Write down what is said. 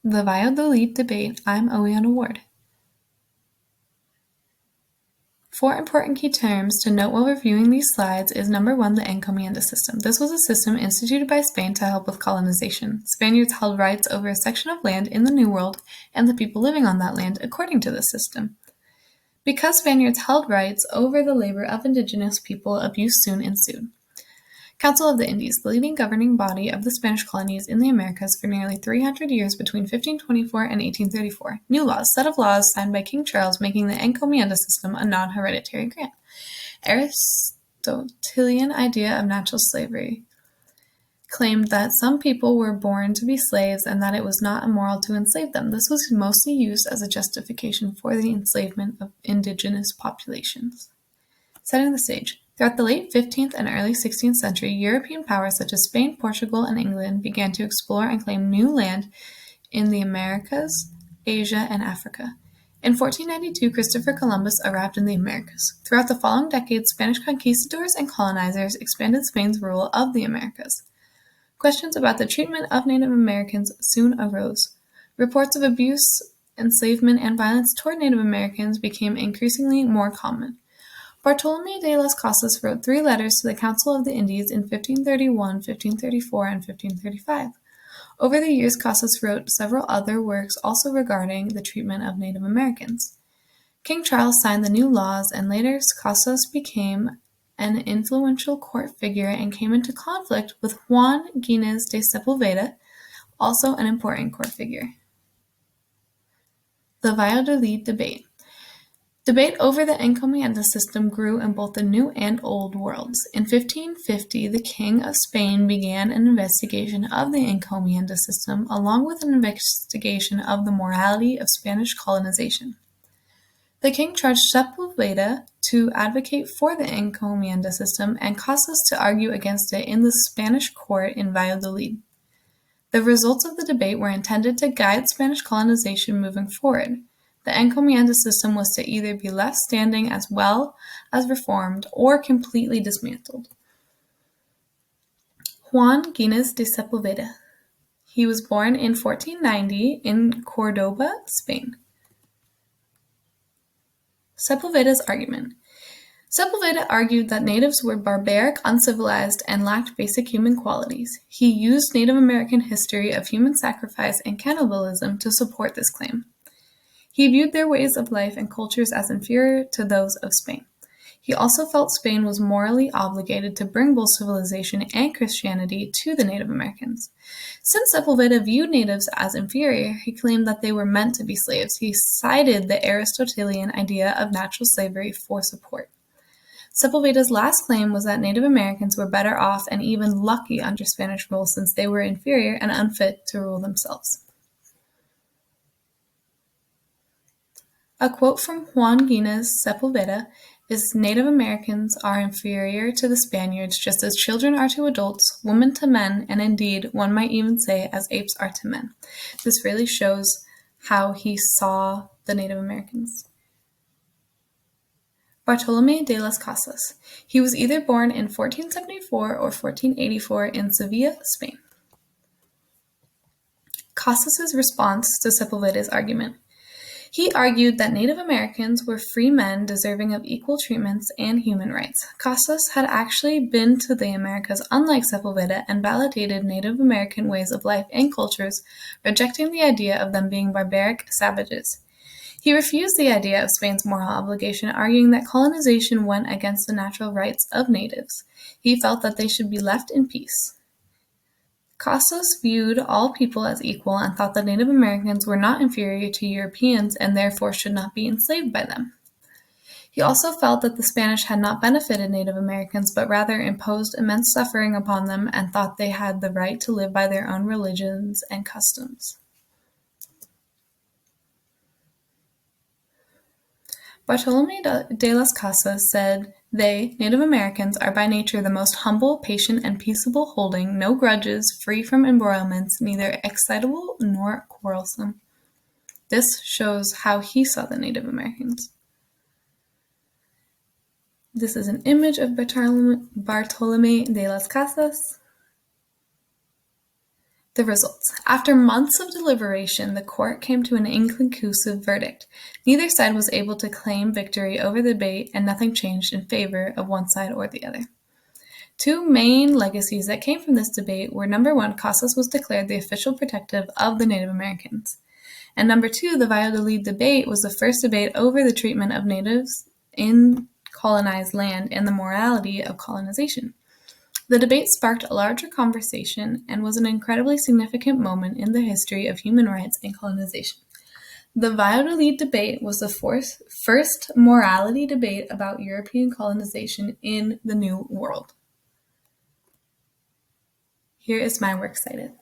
The Valladolid debate. I'm Oihana Ward. 4 important key terms to note while reviewing these slides is number 1, the encomienda system. This was a system instituted by Spain to help with colonization. Spaniards held rights over a section of land in the New World and the people living on that land according to this system. Because Spaniards held rights over the labor of indigenous people, abuse soon ensued. Council of the Indies, the leading governing body of the Spanish colonies in the Americas for nearly 300 years between 1524 and 1834. New laws, set of laws signed by King Charles making the encomienda system a non-hereditary grant. Aristotelian idea of natural slavery claimed that some people were born to be slaves and that it was not immoral to enslave them. This was mostly used as a justification for the enslavement of indigenous populations. Setting the stage. Throughout the late 15th and early 16th century, European powers such as Spain, Portugal, and England began to explore and claim new land in the Americas, Asia, and Africa. In 1492, Christopher Columbus arrived in the Americas. Throughout the following decades, Spanish conquistadors and colonizers expanded Spain's rule of the Americas. Questions about the treatment of Native Americans soon arose. Reports of abuse, enslavement, and violence toward Native Americans became increasingly more common. Bartolomé de las Casas wrote 3 letters to the Council of the Indies in 1531, 1534, and 1535. Over the years, Casas wrote several other works also regarding the treatment of Native Americans. King Charles signed the new laws, and later Casas became an influential court figure and came into conflict with Juan Gines de Sepulveda, also an important court figure. The Valladolid debate. Debate over the encomienda system grew in both the New and Old worlds. In 1550, the King of Spain began an investigation of the encomienda system, along with an investigation of the morality of Spanish colonization. The king charged Sepulveda to advocate for the encomienda system and Casas to argue against it in the Spanish court in Valladolid. The results of the debate were intended to guide Spanish colonization moving forward. The encomienda system was to either be left standing as well as reformed or completely dismantled. Juan Gines de Sepulveda. He was born in 1490 in Cordoba, Spain. Sepulveda's argument. Sepulveda argued that natives were barbaric, uncivilized, and lacked basic human qualities. He used Native American history of human sacrifice and cannibalism to support this claim. He viewed their ways of life and cultures as inferior to those of Spain. He also felt Spain was morally obligated to bring both civilization and Christianity to the Native Americans. Since Sepulveda viewed natives as inferior, he claimed that they were meant to be slaves. He cited the Aristotelian idea of natural slavery for support. Sepulveda's last claim was that Native Americans were better off and even lucky under Spanish rule since they were inferior and unfit to rule themselves. A quote from Juan Gines Sepulveda is Native Americans are inferior to the Spaniards just as children are to adults, women to men, and indeed, one might even say, as apes are to men. This really shows how he saw the Native Americans. Bartolomé de las Casas. He was either born in 1474 or 1484 in Sevilla, Spain. Casas's response to Sepulveda's argument. He argued that Native Americans were free men deserving of equal treatments and human rights. Casas had actually been to the Americas unlike Sepulveda and validated Native American ways of life and cultures, rejecting the idea of them being barbaric savages. He refused the idea of Spain's moral obligation, arguing that colonization went against the natural rights of natives. He felt that they should be left in peace. Casas viewed all people as equal and thought that Native Americans were not inferior to Europeans and therefore should not be enslaved by them. He also felt that the Spanish had not benefited Native Americans but rather imposed immense suffering upon them and thought they had the right to live by their own religions and customs. Bartolomé de las Casas said, They, Native Americans, are by nature the most humble, patient, and peaceable, holding no grudges, free from embroilments, neither excitable nor quarrelsome. This shows how he saw the Native Americans. This is an image of Bartolomé de las Casas. The results. After months of deliberation, the court came to an inconclusive verdict. Neither side was able to claim victory over the debate, and nothing changed in favor of one side or the other. Two main legacies that came from this debate were, number one, Casas was declared the official protector of the Native Americans. And number two, the Valladolid debate was the first debate over the treatment of natives in colonized land and the morality of colonization. The debate sparked a larger conversation and was an incredibly significant moment in the history of human rights and colonization. The Valladolid debate was the first morality debate about European colonization in the New World. Here is my works cited.